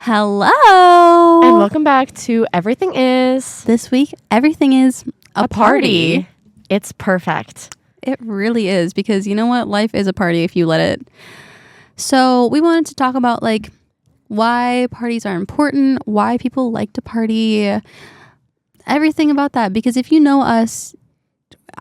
Hello! And welcome back to Everything Is. This week, everything is a party. It's perfect. It really is, because you know what? Life is a party if you let it. So we wanted to talk about why parties are important, why people like to party, everything about that. Because if you know us,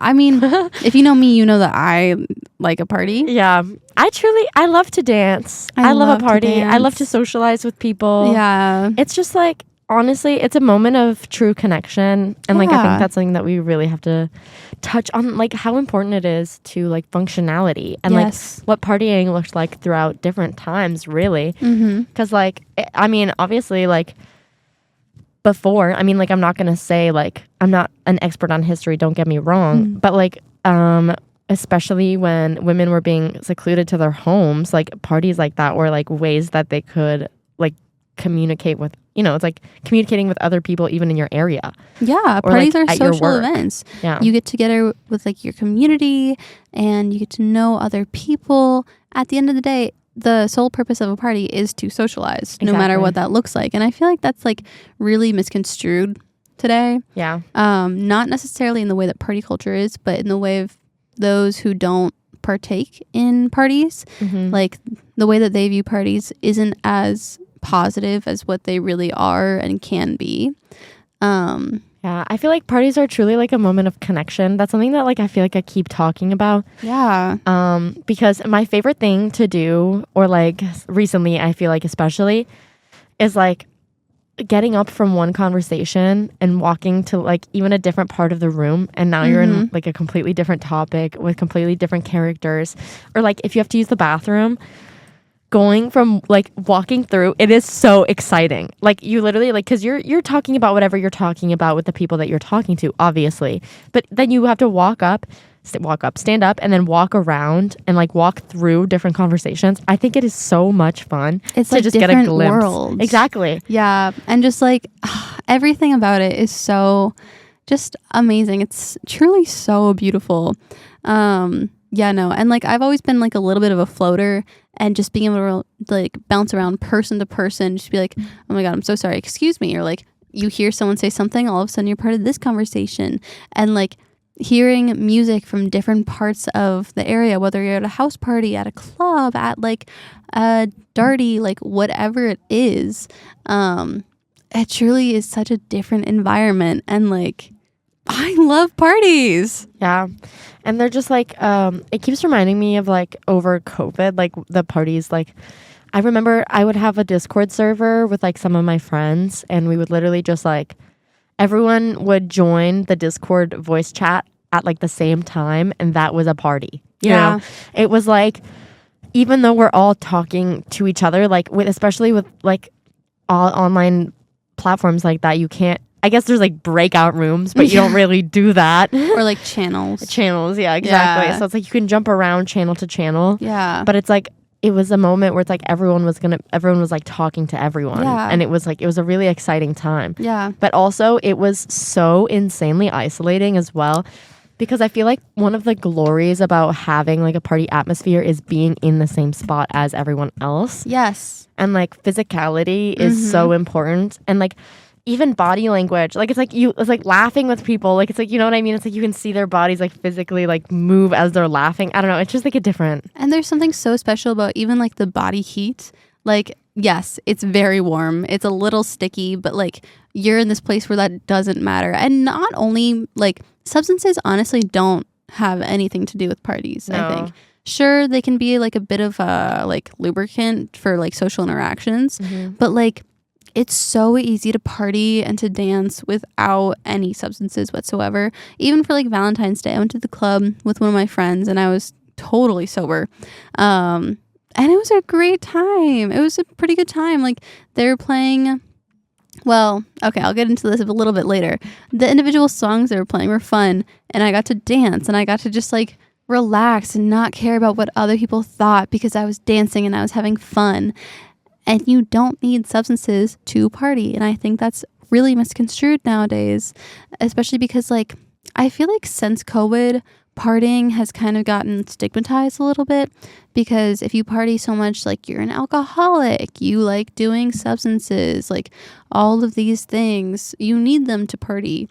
if you know me, you know that I like a party. Yeah. I love to dance. I love a party. I love to socialize with people. Yeah. It's just honestly, it's a moment of true connection. And I think that's something that we really have to touch on, how important it is to functionality and yes. What partying looks like throughout different times, really. Because obviously before, I'm not going to say I'm not an expert on history, don't get me wrong, but especially when women were being secluded to their homes, parties like that were ways that they could communicate with, it's communicating with other people even in your area. Yeah, parties are social events. Yeah. You get together with your community and you get to know other people. At the end of the day, the sole purpose of a party is to socialize, no matter what that looks like. And I feel like that's really misconstrued today. Yeah. Not necessarily in the way that party culture is, but in the way of those who don't partake in parties. The way that they view parties isn't as positive as what they really are and can be. Yeah, I feel like parties are truly a moment of connection. That's something that I feel like I keep talking about. Yeah. Because my favorite thing to do, or recently I feel especially, is getting up from one conversation and walking to even a different part of the room, and now you're in a completely different topic with completely different characters. Or if you have to use the bathroom, going from walking through, it is so exciting. You literally because you're talking about whatever you're talking about with the people that you're talking to, obviously, but then you have to stand up and then walk around and walk through different conversations. I think it is so much fun. It's to just get a glimpse. Worlds. Exactly. Yeah, and just everything about it is so just amazing. It's truly so beautiful. Yeah, no, and I've always been a little bit of a floater, and just being able to bounce around person to person, just be oh my god, I'm so sorry, excuse me, or you hear someone say something, all of a sudden you're part of this conversation, and hearing music from different parts of the area, whether you're at a house party, at a club, at a darty, whatever it is, it truly is such a different environment, and I love parties. Yeah. And they're just it keeps reminding me of over COVID, the parties. I remember I would have a Discord server with some of my friends, and we would literally just everyone would join the Discord voice chat at the same time, and that was a party. You know? It was even though we're all talking to each other, especially with all online platforms like that, you can't, I guess there's breakout rooms, but you don't really do that. Or channels. Channels, yeah, exactly. Yeah. So it's you can jump around channel to channel. Yeah. But it's it was a moment where it's everyone was talking to everyone. Yeah. And it was it was a really exciting time. Yeah. But also it was so insanely isolating as well. Because I feel one of the glories about having a party atmosphere is being in the same spot as everyone else. Yes. And physicality is so important. And even body language, it's laughing with people, it's you know what I mean, it's you can see their bodies physically move as they're laughing. I don't know, it's just a different. And there's something so special about even the body heat. Yes, it's very warm, it's a little sticky, but you're in this place where that doesn't matter. And not only substances honestly don't have anything to do with parties. No. I think sure they can be a bit of a lubricant for social interactions, but it's so easy to party and to dance without any substances whatsoever. Even for Valentine's Day, I went to the club with one of my friends and I was totally sober. And it was a great time. It was a pretty good time. They were playing, well, okay, I'll get into this a little bit later. The individual songs they were playing were fun, and I got to dance, and I got to just relax and not care about what other people thought, because I was dancing and I was having fun. And you don't need substances to party. And I think that's really misconstrued nowadays, especially because I feel since COVID, partying has kind of gotten stigmatized a little bit, because if you party so much, like, you're an alcoholic, you like doing substances, like all of these things, you need them to party.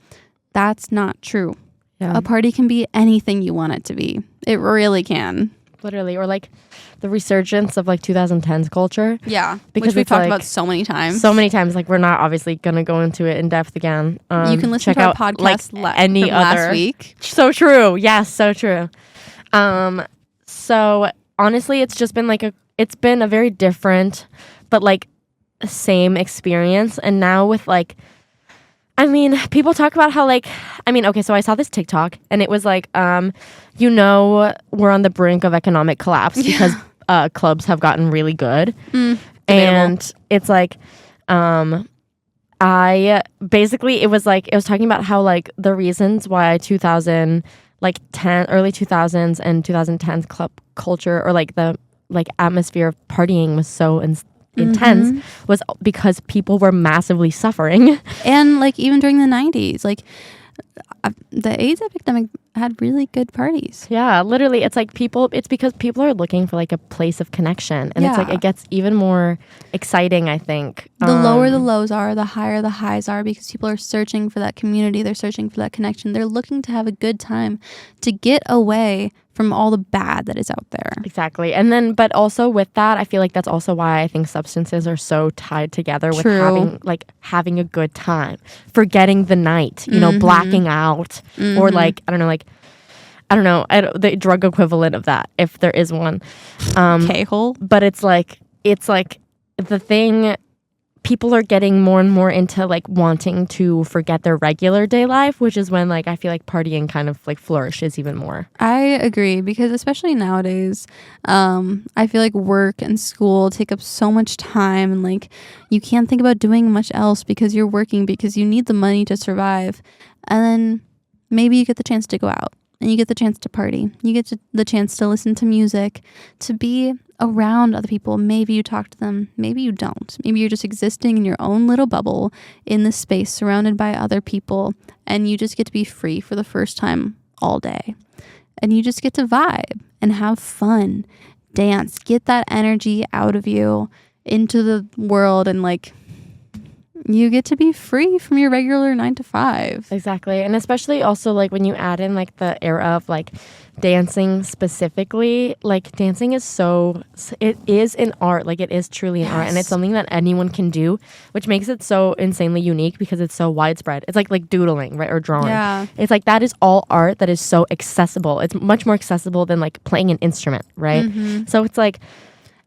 That's not true. Yeah. A party can be anything you want it to be. It really can. Literally. Or like the resurgence of like 2010s culture. Yeah. Because which we've talked like, about so many times. Like, we're not obviously going to go into it in depth again. You can listen check to our out podcast like any from other last week. So true. Yes, so true. So honestly, it's been a very different but like same experience. And now with like, I mean, people talk about how like, I mean, okay, so I saw this TikTok and it was like, we're on the brink of economic collapse because clubs have gotten really good. And it's like, it was talking about how like the reasons why early 2000s and 2010s club culture, or like the like atmosphere of partying was so intense, was because people were massively suffering. And like even during the 90s, like the AIDS epidemic had really good parties. Yeah, literally, it's because people are looking for like a place of connection, and it's like it gets even more exciting, I think. The lower the lows are, the higher the highs are, because people are searching for that community, they're searching for that connection, they're looking to have a good time, to get away from all the bad that is out there. Exactly. And then, but also with that, I feel like that's also why I think substances are so tied together with having a good time, forgetting the night, blacking out, or like, the drug equivalent of that, if there is one. K-hole. But it's like the thing, people are getting more and more into like wanting to forget their regular day life, which is when like I feel like partying kind of like flourishes even more. I agree, because especially nowadays, I feel like work and school take up so much time, and like you can't think about doing much else because you're working, because you need the money to survive. And then maybe you get the chance to go out and you get the chance to party. You get the chance to listen to music, to be around other people. Maybe you talk to them, maybe you don't. Maybe you're just existing in your own little bubble in this space surrounded by other people, and you just get to be free for the first time all day. And you just get to vibe and have fun, dance, get that energy out of you into the world, and like you get to be free from your regular 9 to 5. Exactly. And especially also like when you add in like the era of like dancing specifically, like dancing it is an art, like it is truly an art, and it's something that anyone can do, which makes it so insanely unique because it's so widespread. It's like doodling, right, or drawing. Yeah. It's like that is all art that is so accessible. It's much more accessible than like playing an instrument, right? So it's like,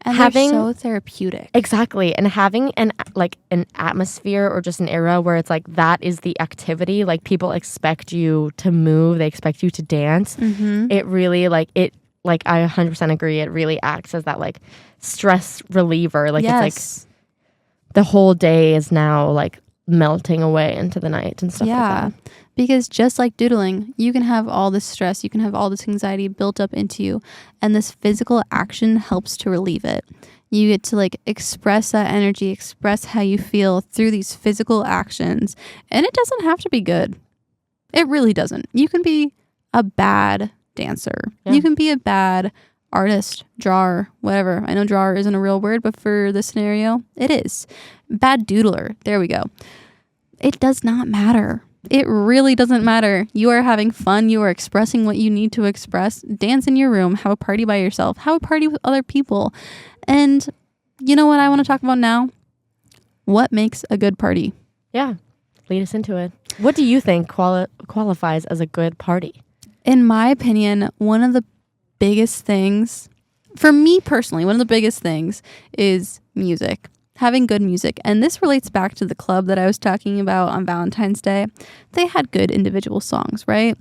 and having so therapeutic. Exactly. And having an atmosphere or just an era where it's like that is the activity, like people expect you to move, they expect you to dance. It really I 100% agree, it really acts as that like stress reliever. Like it's like the whole day is now like melting away into the night and stuff like that. Because just like doodling, you can have all this stress, you can have all this anxiety built up into you, and this physical action helps to relieve it. You get to like express that energy, express how you feel through these physical actions, and it doesn't have to be good. It really doesn't. You can be a bad dancer. You can be a bad artist, drawer, whatever. I know drawer isn't a real word, but for this scenario, it is. Bad doodler. There we go. It does not matter. It really doesn't matter. You are having fun. You are expressing what you need to express. Dance in your room. Have a party by yourself. Have a party with other people. And you know what I want to talk about now? What makes a good party? Yeah. Lead us into it. What do you think qualifies as a good party? In my opinion, one of the biggest things, for me personally, one of the biggest things is music. Having good music. And this relates back to the club that I was talking about on Valentine's Day. They had good individual songs, right?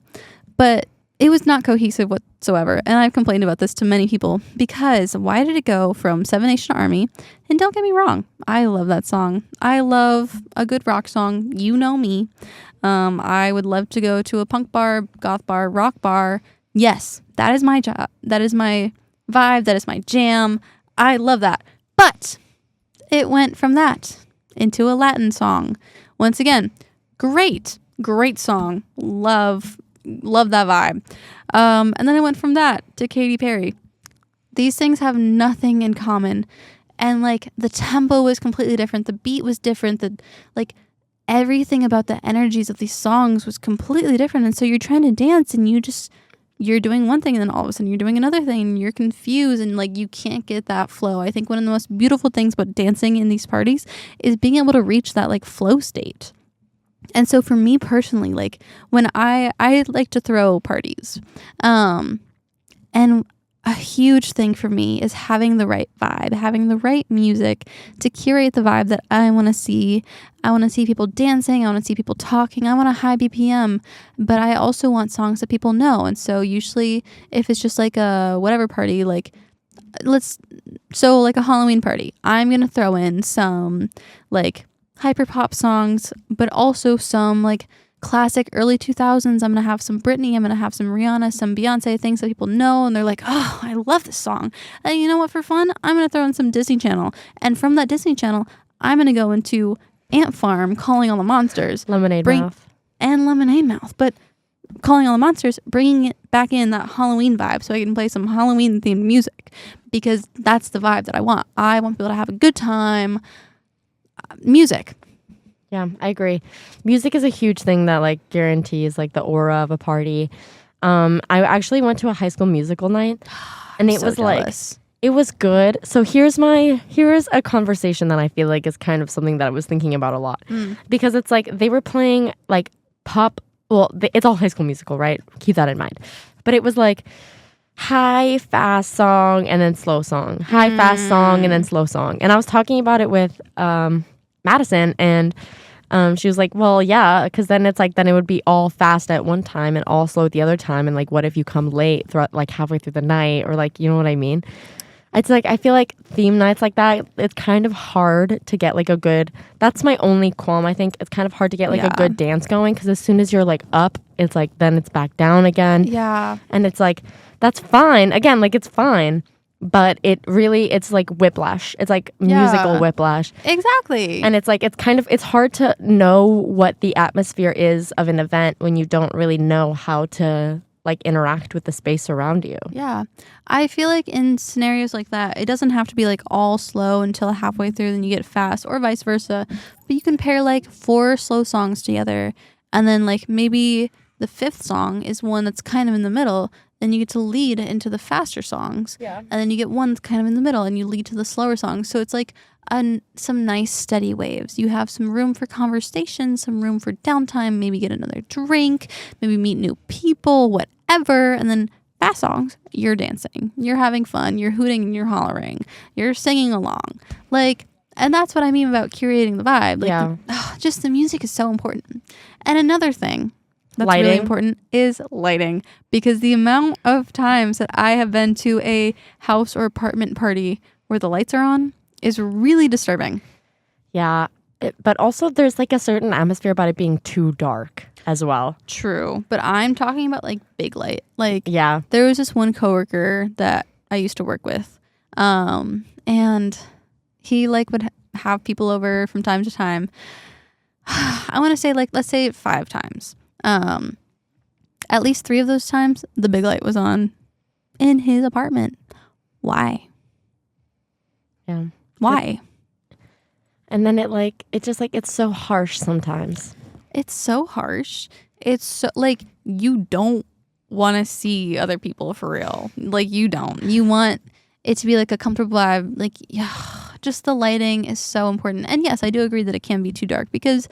But it was not cohesive whatsoever. And I've complained about this to many people, because why did it go from Seven Nation Army? And don't get me wrong, I love that song. I love a good rock song. You know me. I would love to go to a punk bar, goth bar, rock bar. Yes, that is my job. That is my vibe. That is my jam. I love that. But it went from that into a Latin song. Once again, great song. Love love that vibe. And then I went from that to Katy Perry. These things have nothing in common. And like the tempo was completely different. The beat was different. Like everything about the energies of these songs was completely different. And so you're trying to dance and you're doing one thing and then all of a sudden you're doing another thing and you're confused and like you can't get that flow. I think one of the most beautiful things about dancing in these parties is being able to reach that like flow state. And so for me personally, like when I like to throw parties, and a huge thing for me is having the right vibe, having the right music to curate the vibe that I want to see. I want to see people dancing. I want to see people talking. I want a high BPM, but I also want songs that people know. And so usually if it's just like a whatever party, like like a Halloween party, I'm going to throw in some like hyper pop songs, but also some like classic early 2000s. I'm going to have some Britney, I'm going to have some Rihanna, some Beyonce, things that people know and they're like, oh, I love this song. And you know what, for fun, I'm going to throw in some Disney Channel. And from that Disney Channel, I'm going to go into Ant Farm, Calling All the Monsters. Lemonade Mouth. And Lemonade Mouth. But Calling All the Monsters, bringing it back in that Halloween vibe so I can play some Halloween themed music because that's the vibe that I want. I want people to have a good time. Music. Yeah, I agree. Music is a huge thing that like guarantees like the aura of a party. I actually went to a High School Musical night and it was jealous. Like it was good. So here's a conversation that I feel like is kind of something that I was thinking about a lot because it's like they were playing like pop. Well, it's all High School Musical, right? Keep that in mind. But it was like high fast song and then slow song, high fast song and then slow song. And I was talking about it with Madison and she was like, well, yeah, because then it's like then it would be all fast at one time and all slow at the other time. And like, what if you come late throughout like halfway through the night or like, you know what I mean? It's like I feel like theme nights like that, it's kind of hard to get like a good. That's my only qualm. I think it's kind of hard to get like a good dance going because as soon as you're like up, it's like then it's back down again. Yeah, and it's like that's fine. Again, like it's fine. But it's like whiplash. It's like musical whiplash. Exactly. And it's like, it's hard to know what the atmosphere is of an event when you don't really know how to like interact with the space around you. Yeah. I feel like in scenarios like that, it doesn't have to be like all slow until halfway through, then you get fast or vice versa. But you can pair like 4 slow songs together and then like maybe the 5th song is one that's kind of in the middle. Then you get to lead into the faster songs. Yeah. And then you get one that's kind of in the middle and you lead to the slower songs. So it's like some nice steady waves. You have some room for conversation, some room for downtime, maybe get another drink, maybe meet new people, whatever. And then fast songs, you're dancing, you're having fun, you're hooting and you're hollering, you're singing along. Like, and that's what I mean about curating the vibe. Like, just the music is so important. And another thing that's really important is lighting, because the amount of times that I have been to a house or apartment party where the lights are on is really disturbing. Yeah, but also there's like a certain atmosphere about it being too dark as well. True, but I'm talking about like big light. Like, yeah, there was this one coworker that I used to work with, and he like would have people over from time to time. I want to say like, let's say 5 times. At least 3 of those times, the big light was on in his apartment. Why? Yeah. Why? And then it's so harsh sometimes. It's so harsh. It's so like you don't want to see other people for real. Like you don't. You want it to be like a comfortable vibe. Like, yeah, just the lighting is so important. And yes, I do agree that it can be too dark because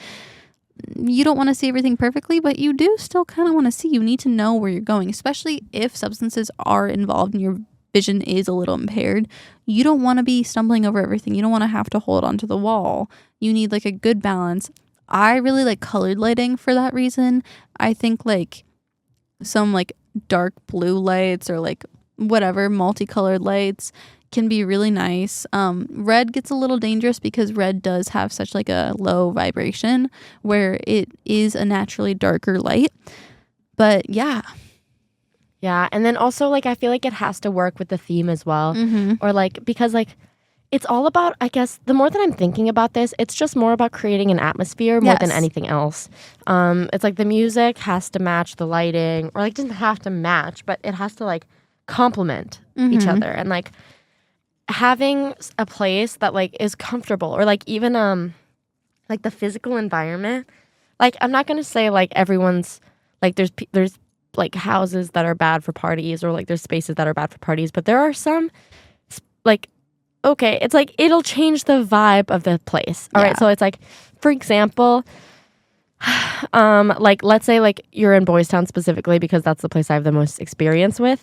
you don't want to see everything perfectly, but you do still kind of want to see. You need to know where you're going, especially if substances are involved and your vision is a little impaired. You don't want to be stumbling over everything. You don't want to have to hold onto the wall. You need like a good balance. I really like colored lighting for that reason. I think like some like dark blue lights or like whatever multicolored lights can be really nice. Red gets a little dangerous because red does have such like a low vibration where it is a naturally darker light. But yeah. Yeah, and then also like I feel like it has to work with the theme as well. Mm-hmm. Or like because like it's all about, I guess, the more that I'm thinking about this, it's just more about creating an atmosphere more than anything else. It's like the music has to match the lighting, or like doesn't have to match, but it has to like complement each other. And like having a place that like is comfortable, or like even like the physical environment. Like I'm not gonna say like everyone's like there's like houses that are bad for parties, or like there's spaces that are bad for parties, but there are some like, okay, it's like it'll change the vibe of the place. All right, so it's like, for example, like let's say like you're in Boys Town specifically because that's the place I have the most experience with.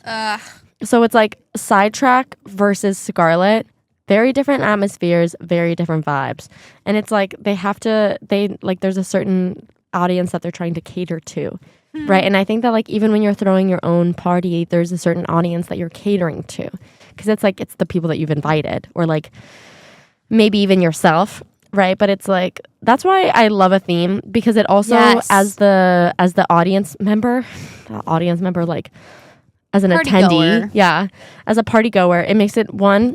So it's like Sidetrack versus Scarlet, very different atmospheres, very different vibes, and it's like there's a certain audience that they're trying to cater to. Right. And I think that like even when you're throwing your own party, there's a certain audience that you're catering to, because it's like it's the people that you've invited, or like maybe even yourself. Right. But it's like that's why I love a theme, because it also as the audience member, like as an attendee, as a party goer, it makes it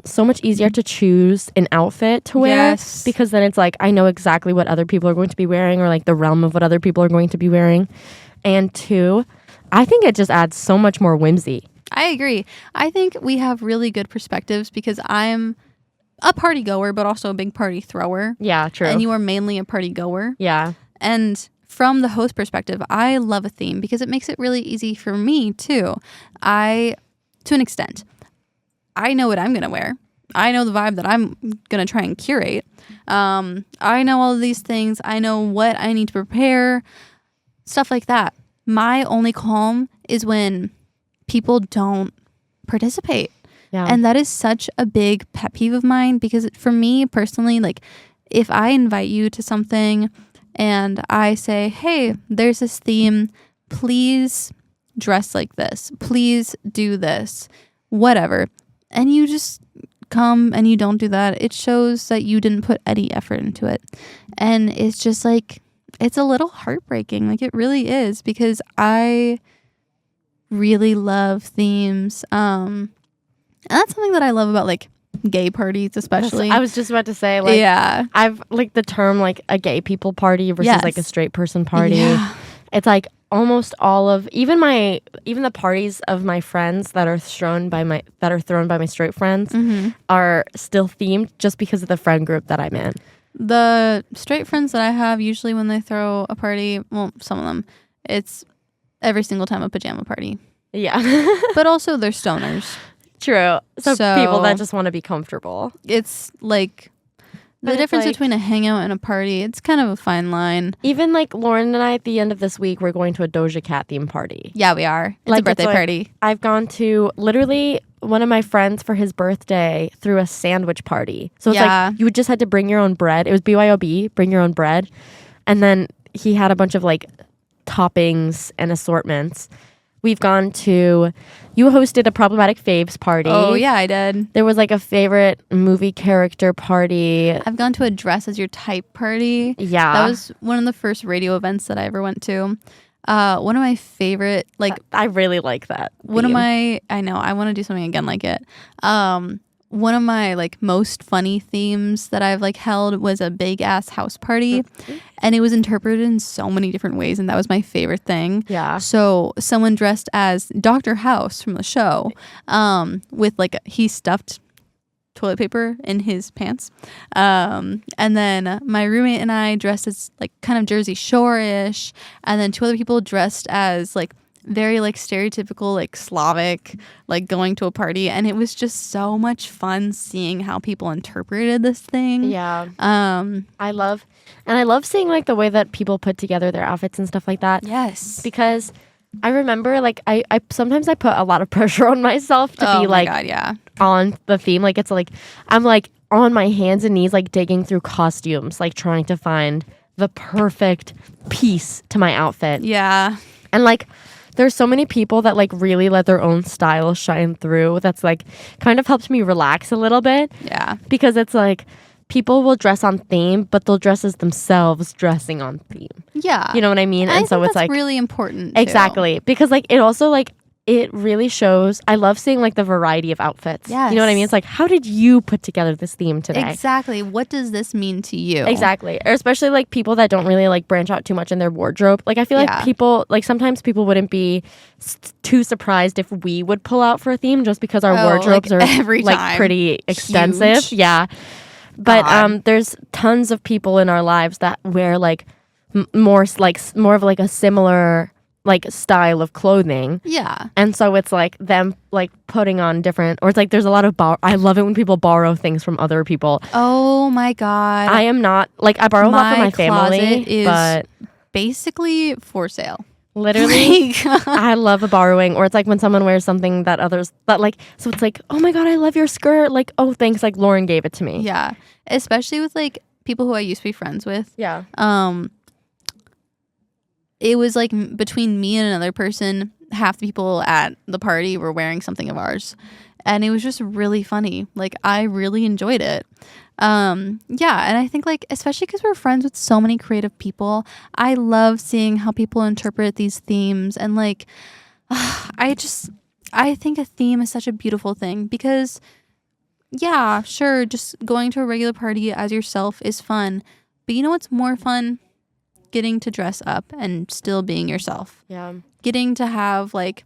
so much easier to choose an outfit to wear, because then it's like I know exactly what other people are going to be wearing, or like the realm of what other people are going to be wearing. And 2, I think it just adds so much more whimsy. I agree. I think we have really good perspectives, because I'm a party goer, but also a big party thrower. Yeah, true. And you are mainly a party goer. Yeah. And from the host perspective, I love a theme because it makes it really easy for me too. To an extent, I know what I'm going to wear. I know the vibe that I'm going to try and curate. I know all of these things. I know what I need to prepare. Stuff like that. My only qualm is when people don't participate. Yeah. And that is such a big pet peeve of mine, because for me personally, like if I invite you to something and I say, hey, there's this theme, please dress like this, please do this, whatever, and you just come and you don't do that, it shows that you didn't put any effort into it. And it's just like, it's a little heartbreaking. Like it really is, because I really love themes. And that's something that I love about like gay parties, especially. I was just about to say, like, I've like the term like a gay people party versus like a straight person party. Yeah. It's like almost all of even the parties of my friends that are thrown by my straight friends are still themed, just because of the friend group that I'm in. The straight friends that I have, usually when they throw a party, well, some of them, it's every single time a pajama party. Yeah. But also they're stoners. True. So people that just want to be comfortable. It's like the difference between a hangout and a party, it's kind of a fine line. Even like Lauren and I, at the end of this week, we're going to a Doja Cat theme party. Yeah, we are. It's a birthday party. I've gone to literally one of my friends for his birthday threw a sandwich party. So it's like you just had to bring your own bread. It was BYOB, bring your own bread. And then he had a bunch of like toppings and assortments. We've gone to, you hosted a Problematic Faves party. Oh, yeah, I did. There was like a favorite movie character party. I've gone to a Dress as Your Type party. Yeah. That was one of the first radio events that I ever went to. One of my favorite, like... I really like that theme. I know, I want to do something again like it. One of my like most funny themes that I've like held was a big ass house party, and it was interpreted in so many different ways, and that was my favorite thing. Yeah. So someone dressed as Dr. House from the show, with like he stuffed toilet paper in his pants, and then my roommate and I dressed as like kind of Jersey Shore-ish, and then 2 other people dressed as like very like stereotypical like Slavic, like going to a party, and it was just so much fun seeing how people interpreted this thing. Yeah. I love seeing like the way that people put together their outfits and stuff like that. Yes. Because I remember like I sometimes I put a lot of pressure on myself to be like on the theme. Like it's like I'm like on my hands and knees like digging through costumes, like trying to find the perfect piece to my outfit. Yeah. And like there's so many people that like really let their own style shine through. That's like kind of helped me relax a little bit. Yeah. Because it's like people will dress on theme, but they'll dress as themselves dressing on theme. Yeah. You know what I mean? And so think it's that's like really important. Exactly. Because like it also like it really shows. I love seeing like the variety of outfits. Yes. You know what I mean? It's like, how did you put together this theme today? Exactly. What does this mean to you? Exactly. Or especially like people that don't really like branch out too much in their wardrobe. Like I feel like people, like sometimes people wouldn't be too surprised if we would pull out for a theme just because our wardrobes are like pretty extensive. Huge. Yeah. But there's tons of people in our lives that wear like more of like a similar like style of clothing. Yeah. And so it's like them like putting on different, or it's like there's a lot of I love it when people borrow things from other people. Oh my God. I am not like, I borrow a lot from my family, but basically for sale. Literally, I love borrowing. Or it's like when someone wears something that others, but like, so it's like, oh my God, I love your skirt. Like, oh, thanks. Like Lauren gave it to me. Yeah. Especially with like people who I used to be friends with. Yeah. It was like between me and another person, half the people at the party were wearing something of ours. And it was just really funny. Like, I really enjoyed it. Yeah. And I think like, especially because we're friends with so many creative people, I love seeing how people interpret these themes. And like, I think a theme is such a beautiful thing because, yeah, sure, just going to a regular party as yourself is fun. But you know what's more fun? Getting to dress up and still being yourself. Yeah. Getting to have like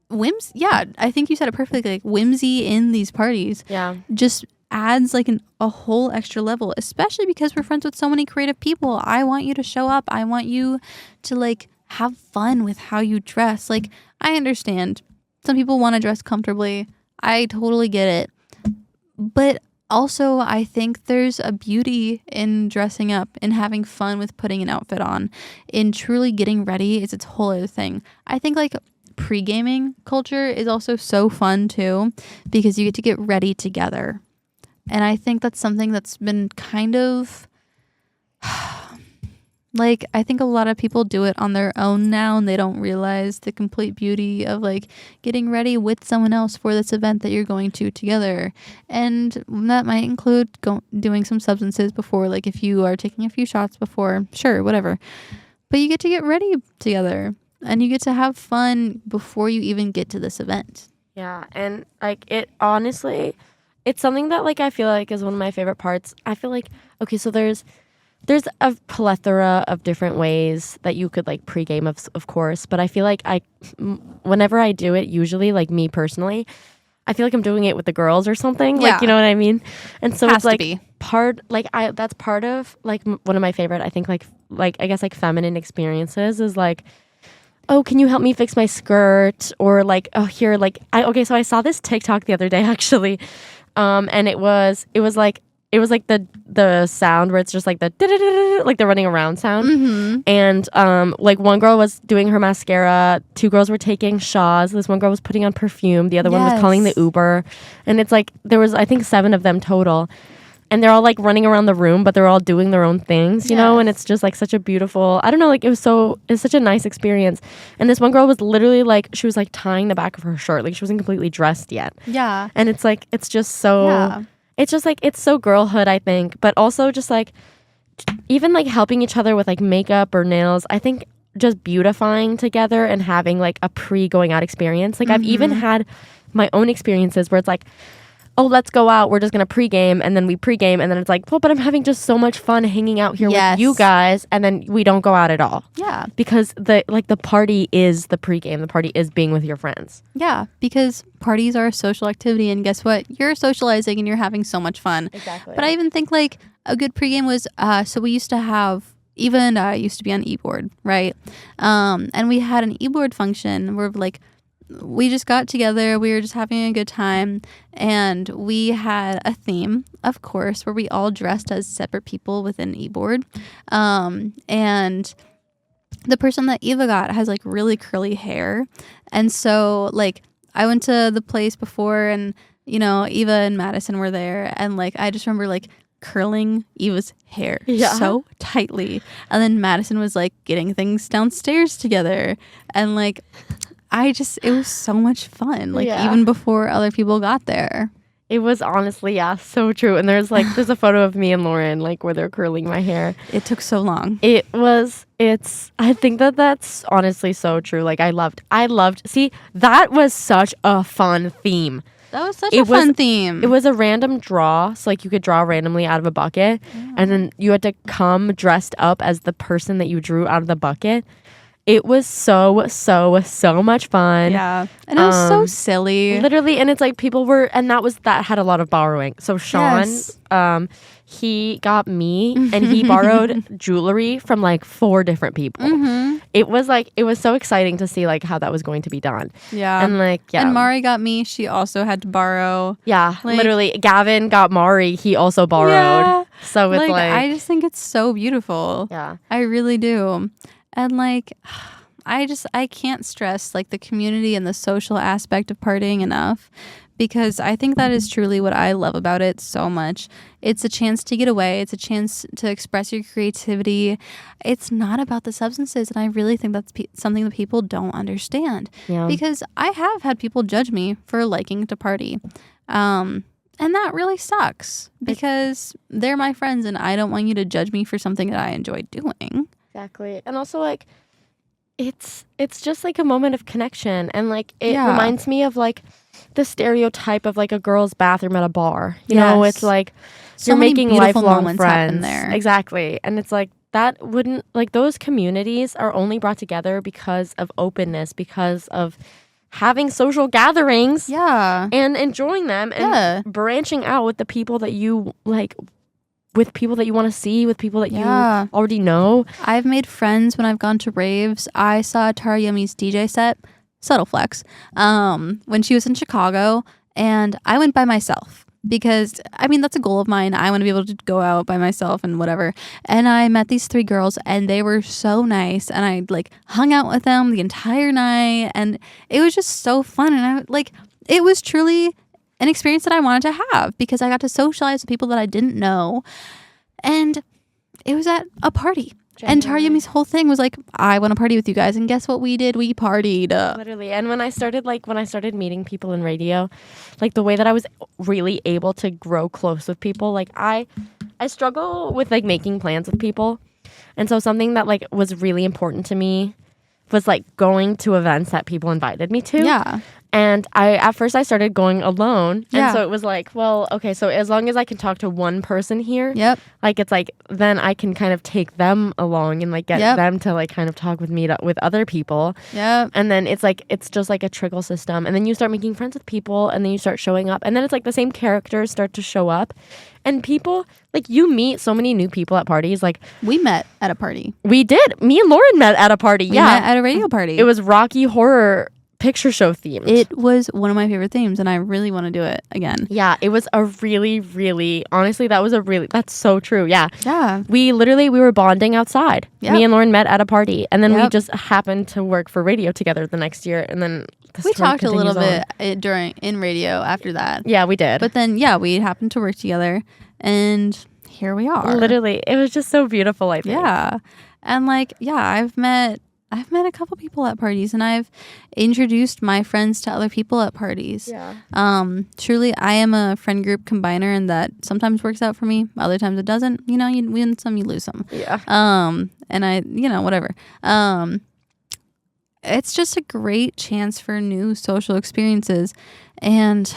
whims. Yeah, I think you said it perfectly. Like whimsy in these parties. Yeah. Just adds like a whole extra level, especially because we're friends with so many creative people. I want you to show up. I want you to like have fun with how you dress. Like, I understand some people want to dress comfortably. I totally get it. But also, I think there's a beauty in dressing up and having fun with putting an outfit on. In truly getting ready is its whole other thing. I think like pre-gaming culture is also so fun too because you get to get ready together. And I think that's something that's been kind of like, I think a lot of people do it on their own now and they don't realize the complete beauty of like getting ready with someone else for this event that you're going to together. And that might include doing some substances before, like if you are taking a few shots before, sure, whatever. But you get to get ready together and you get to have fun before you even get to this event. Yeah. And like it honestly, it's something that like I feel like is one of my favorite parts. I feel like, okay, so there's a plethora of different ways that you could like pregame, of course, but I feel like whenever I do it, usually like me personally, I feel like I'm doing it with the girls or something. Yeah. Like, you know what I mean? And so it's like that's part of like one of my favorite, I think like I guess like feminine experiences is like, oh, can you help me fix my skirt? Or like, oh, here, like, so I saw this TikTok the other day actually. And it was like the sound where it's just like the like the running around sound. Mm-hmm. And like one girl was doing her mascara, two girls were taking shaws, this one girl was putting on perfume, the other one was calling the Uber. And it's like there was I think 7 of them total. And they're all like running around the room, but they're all doing their own things, you know? And it's just like such a beautiful, I don't know, like it's such a nice experience. And this one girl was literally like, she was like tying the back of her shirt. Like she wasn't completely dressed yet. Yeah. And it's like, it's just so, it's just like, it's so girlhood, I think. But also just like, even like helping each other with like makeup or nails, I think just beautifying together and having like a pre-going out experience. Like I've even had my own experiences where it's like, oh, let's go out. We're just going to pregame. And then we pregame. And then it's like, well, but I'm having just so much fun hanging out here with you guys. And then we don't go out at all. Yeah. Because the party is the pregame. The party is being with your friends. Yeah. Because parties are a social activity. And guess what? You're socializing and you're having so much fun. Exactly. But I even think like a good pregame was, so we used to have, even I used to be on e-board, right? And we had an e-board function where like, we just got together, we were just having a good time, and we had a theme, of course, where we all dressed as separate people within e-board. And the person that Eva got has like really curly hair. And so like I went to the place before and, you know, Eva and Madison were there. And like I just remember like curling Eva's hair so tightly. And then Madison was like getting things downstairs together. And like it was so much fun, like even before other people got there. It was honestly, yeah, so true. And there's a photo of me and Lauren, like where they're curling my hair. It took so long. I think that's honestly so true. Like I loved, see, that was such a fun theme. That was such a fun theme. It was a random draw. So like you could draw randomly out of a bucket and then you had to come dressed up as the person that you drew out of the bucket. It was so much fun. Yeah. And it was so silly. Literally. And it's like that had a lot of borrowing. So Sean, he got me and he borrowed jewelry from like 4 different people. Mm-hmm. It was so exciting to see like how that was going to be done. Yeah. And And Mari got me. She also had to borrow. Yeah. Literally. Gavin got Mari. He also borrowed. Yeah. So it's I just think it's so beautiful. Yeah. I really do. And I can't stress like the community and the social aspect of partying enough, because I think that is truly what I love about it so much. It's a chance to get away. It's a chance to express your creativity. It's not about the substances. And I really think that's something that people don't understand. Yeah. Because I have had people judge me for liking to party. And that really sucks, because they're my friends and I don't want you to judge me for something that I enjoy doing. Exactly. And also like it's just like a moment of connection, and like it reminds me of like the stereotype of like a girl's bathroom at a bar. You know, it's like you're making lifelong friends there. Exactly. And it's like that wouldn't like those communities are only brought together because of openness, because of having social gatherings and enjoying them and branching out with the people that you like, with people that you want to see, with people that you already know. I've made friends when I've gone to raves. I saw Tara Yumi's DJ set, subtle flex, when she was in Chicago, and I went by myself because, I mean, that's a goal of mine. I want to be able to go out by myself and whatever. And I met these 3 girls, and they were so nice, and I like hung out with them the entire night, and it was just so fun. And it was truly an experience that I wanted to have, because I got to socialize with people that I didn't know, and it was at a party. Genuinely. And Tara Yumi's whole thing was like, I want to party with you guys, and guess what we did? We partied. Literally. And when I started meeting people in radio, like the way that I was really able to grow close with people, like I struggle with like making plans with people, and so something that like was really important to me was like going to events that people invited me to. Yeah. And at first I started going alone. And so it was like, well, okay, so as long as I can talk to one person here, like it's like, then I can kind of take them along and like get them to like kind of talk with me with other people. Yeah. And then it's like, it's just like a trickle system. And then you start making friends with people, and then you start showing up. And then it's like the same characters start to show up. And people, like you meet so many new people at parties. Like we met at a party. We did. Me and Lauren met at a party. We met at a radio party. It was Rocky Horror Picture Show themed. It was one of my favorite themes, and I really want to do it again. Yeah, it was a really, really, honestly, that's so true. Yeah. Yeah. We were bonding outside. Yep. Me and Lauren met at a party, and then we just happened to work for radio together the next year, and then we talked a little bit in radio after that. Yeah, we did. But then, we happened to work together, and here we are. Literally, it was just so beautiful, I think. Yeah. And I've met a couple people at parties, and I've introduced my friends to other people at parties. Yeah. Truly, I am a friend group combiner, and that sometimes works out for me. Other times it doesn't. You know, you win some, you lose some. Yeah. And I, whatever. It's just a great chance for new social experiences, and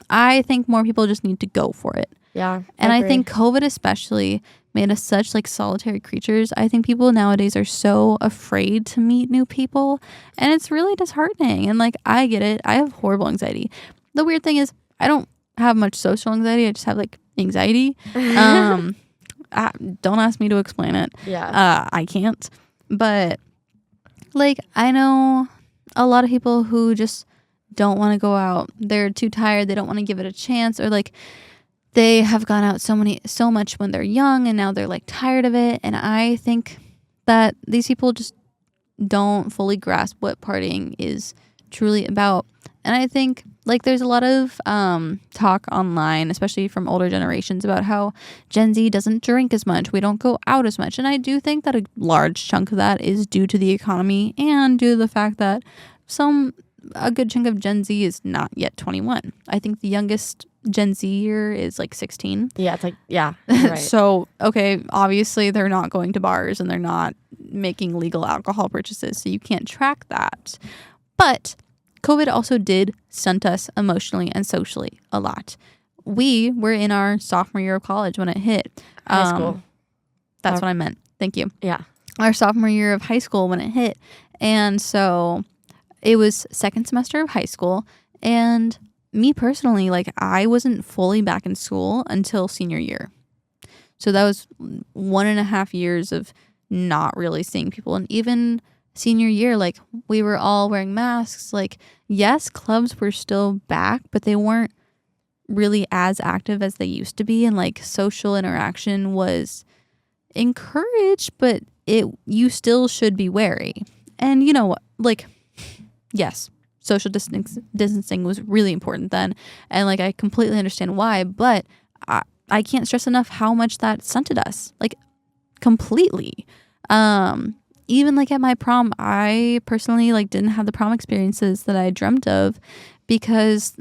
I think more people just need to go for it. Yeah. And I think COVID especially made us such like solitary creatures. I think people nowadays are so afraid to meet new people, and it's really disheartening. And like, I get it. I have horrible anxiety. The weird thing is I don't have much social anxiety. I just have like anxiety. Don't ask me to explain it. Yeah. I can't. But like, I know a lot of people who just don't want to go out. They're too tired. They don't want to give it a chance, or like, they have gone out so much when they're young, and now they're like tired of it. And I think that these people just don't fully grasp what partying is truly about. And I think like there's a lot of talk online, especially from older generations, about how Gen Z doesn't drink as much. We don't go out as much. And I do think that a large chunk of that is due to the economy, and due to the fact that some a good chunk of Gen Z is not yet 21. I think the youngest Gen Z year is like 16. Yeah, it's like, yeah. Right. So, okay, obviously they're not going to bars and they're not making legal alcohol purchases, so you can't track that. But COVID also did stunt us emotionally and socially a lot. We were in our sophomore year of college when it hit. High school. That's what I meant. Thank you. Yeah. Our sophomore year of high school when it hit. And so it was second semester of high school. And me personally, like, I wasn't fully back in school until senior year. So that was 1.5 years of not really seeing people. And even senior year, like, we were all wearing masks. Like, yes, clubs were still back, but they weren't really as active as they used to be. And like, social interaction was encouraged, but you still should be wary. And you know, like, yes, social distancing was really important then, and like, I completely understand why, but I can't stress enough how much that stunted us, like, completely. Even like at my prom, I personally like didn't have the prom experiences that I dreamt of because,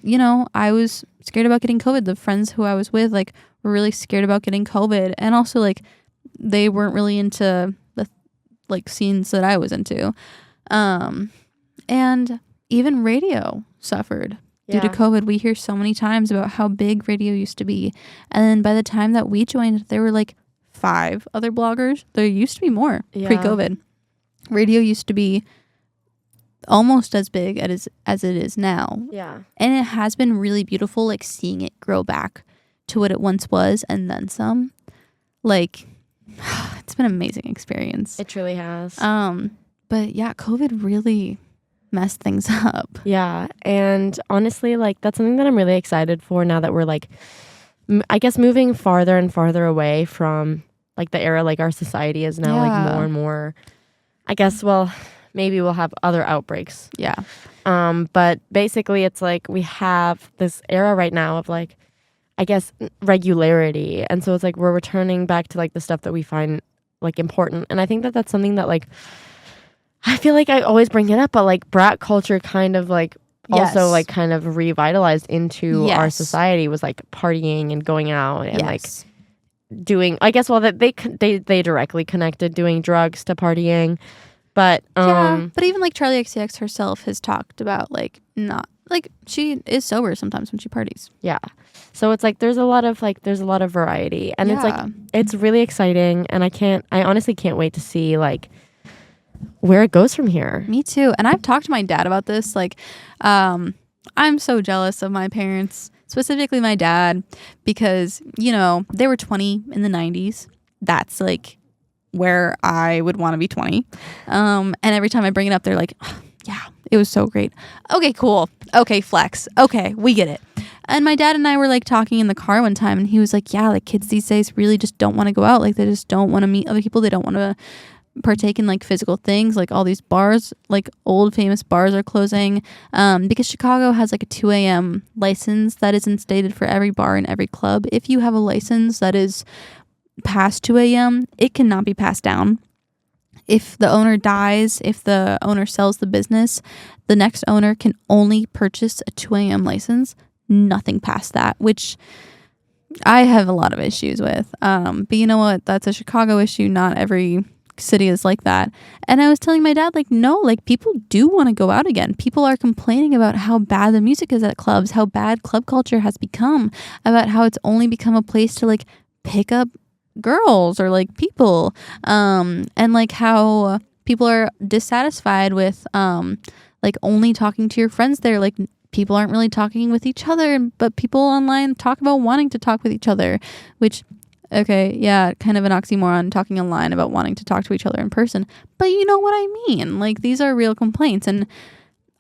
you know, I was scared about getting COVID. The friends who I was with, like, were really scared about getting COVID, and also like, they weren't really into the like scenes that I was into. And even radio suffered due to COVID. We hear so many times about how big radio used to be. And then by the time that we joined, there were like 5 other bloggers. There used to be more pre-COVID. Radio used to be almost as big as it is now. Yeah. And it has been really beautiful, like, seeing it grow back to what it once was and then some. Like, it's been an amazing experience. It truly has. But yeah, COVID really messed things up. Yeah. And honestly, like, that's something that I'm really excited for now that we're like, I guess, moving farther and farther away from like the era, like our society is now like more and more, I guess, well, maybe we'll have other outbreaks. Yeah. But basically it's like we have this era right now of like, I guess, regularity. And so it's like we're returning back to like the stuff that we find like important. And I think that that's something that like, I feel like I always bring it up, but like brat culture kind of like also like kind of revitalized into our society, was like partying and going out and like doing, I guess, well, that they directly connected doing drugs to partying. But but even like Charlie XCX herself has talked about like, not like, she is sober sometimes when she parties. Yeah. So it's like there's a lot of variety, and it's like it's really exciting, and I honestly can't wait to see like where it goes from here. Me too. And I've talked to my dad about this. Like, I'm so jealous of my parents, specifically my dad, because, you know, they were 20 in the 90s. That's like where I would want to be 20. And every time I bring it up, they're like, oh, yeah, it was so great. Okay, cool. Okay, flex. Okay, we get it. And my dad and I were like talking in the car one time, and he was like, yeah, like, kids these days really just don't want to go out. Like, they just don't want to meet other people. They don't want to partake in like physical things. Like, all these bars, like old famous bars, are closing because Chicago has like a 2 a.m. license that is instated for every bar and every club. If you have a license that is past 2 a.m., it cannot be passed down. If the owner dies, if the owner sells the business, the next owner can only purchase a 2 a.m. license, nothing past that, which I have a lot of issues with. But you know what? That's a Chicago issue. Not every city is like that. And I was telling my dad, like, no, like, people do want to go out again. People are complaining about how bad the music is at clubs, how bad club culture has become, about how it's only become a place to like pick up girls or like people, and like how people are dissatisfied with like only talking to your friends there. Like, people aren't really talking with each other, but people online talk about wanting to talk with each other, which, okay, yeah, kind of an oxymoron, talking online about wanting to talk to each other in person. But you know what I mean? Like, these are real complaints. And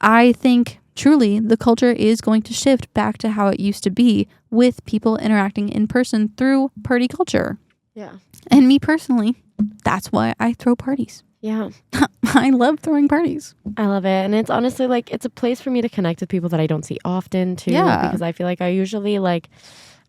I think truly the culture is going to shift back to how it used to be, with people interacting in person through party culture. Yeah. And me personally, that's why I throw parties. Yeah. I love throwing parties. I love it. And it's honestly like, it's a place for me to connect with people that I don't see often too. Yeah. Because I feel like I usually like,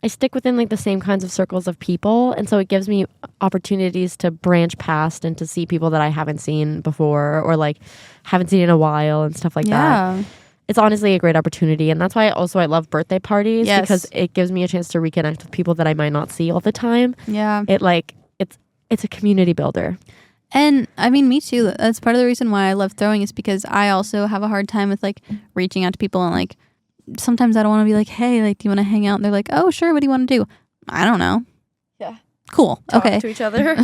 I stick within like the same kinds of circles of people, and so it gives me opportunities to branch past and to see people that I haven't seen before or like haven't seen in a while and stuff like that. It's honestly a great opportunity, and that's why I love birthday parties because it gives me a chance to reconnect with people that I might not see all the time. It's a community builder. And I mean, me too. That's part of the reason why I love throwing is because I also have a hard time with like reaching out to people, and like sometimes I don't want to be like, hey, like, do you want to hang out? And they're like, oh, sure. What do you want to do? I don't know. Yeah. Cool. Talk okay. to each other.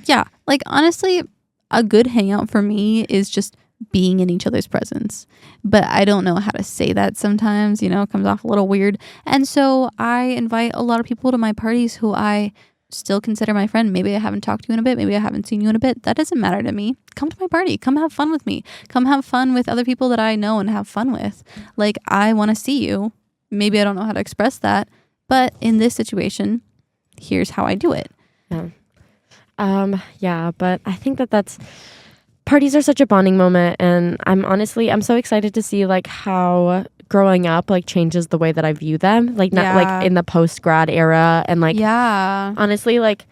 Yeah. Like, honestly, a good hangout for me is just being in each other's presence. But I don't know how to say that sometimes, it comes off a little weird. And so I invite a lot of people to my parties who I still consider my friend. Maybe I haven't talked to you in a bit. Maybe I haven't seen you in a bit. That doesn't matter to me. Come to my party. Come have fun with me. Come have fun with other people that I know and have fun with. Like, I want to see you. Maybe I don't know how to express that. But in this situation, here's how I do it. Yeah. But I think that's parties are such a bonding moment. And I'm so excited to see like how growing up like changes the way that I view them, like not like in the post grad era and like honestly like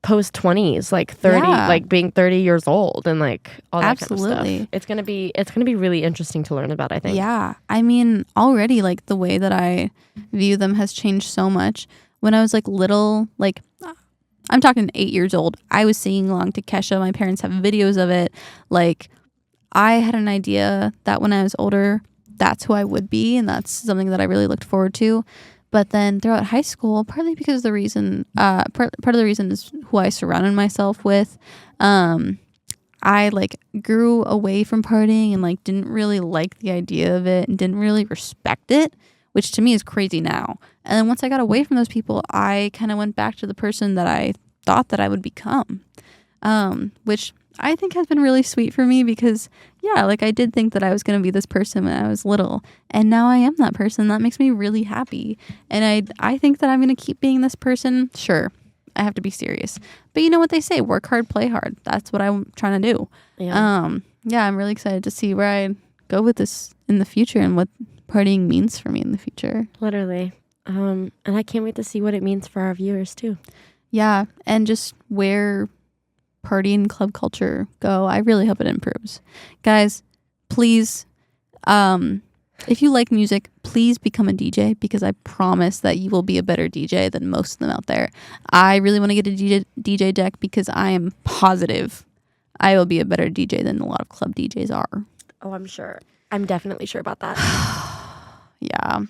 post 20s, like 30, like being 30 years old and like all that kind of stuff. It's gonna be really interesting to learn about, I think. Yeah, I mean, already like the way that I view them has changed so much. When I was like little, like I'm talking 8 years old, I was singing along to Kesha. My parents have videos of it. Like, I had an idea that when I was older, that's who I would be, and that's something that I really looked forward to. But then throughout high school, partly because the reason, part of the reason is who I surrounded myself with. I like grew away from partying and like didn't really like the idea of it and didn't really respect it, which to me is crazy now. And then once I got away from those people, I kind of went back to the person that I thought that I would become, which I think has been really sweet for me because, like I did think that I was going to be this person when I was little, and now I am that person. That makes me really happy. And I think that I'm going to keep being this person. Sure, I have to be serious. But you know what they say, work hard, play hard. That's what I'm trying to do. I'm really excited to see where I go with this in the future and what partying means for me in the future. Literally. And I can't wait to see what it means for our viewers too. Yeah, and just where party and club culture go. I really hope it improves. Guys, please, if you like music, please become a DJ because I promise that you will be a better DJ than most of them out there. I really want to get a DJ deck because I am positive I will be a better DJ than a lot of club DJs are. Oh, I'm sure. I'm definitely sure about that. Yeah.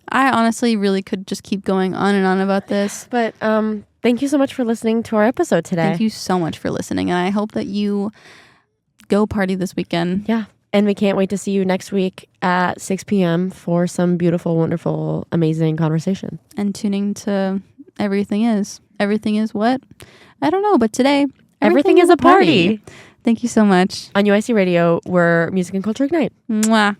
I honestly really could just keep going on and on about this. But thank you so much for listening to our episode today. Thank you so much for listening. And I hope that you go party this weekend. Yeah. And we can't wait to see you next week at 6 p.m. for some beautiful, wonderful, amazing conversation. And tuning to Everything Is. Everything is what? I don't know. But today, everything is a party. Thank you so much. On UIC Radio, where music and culture ignite. Mwah.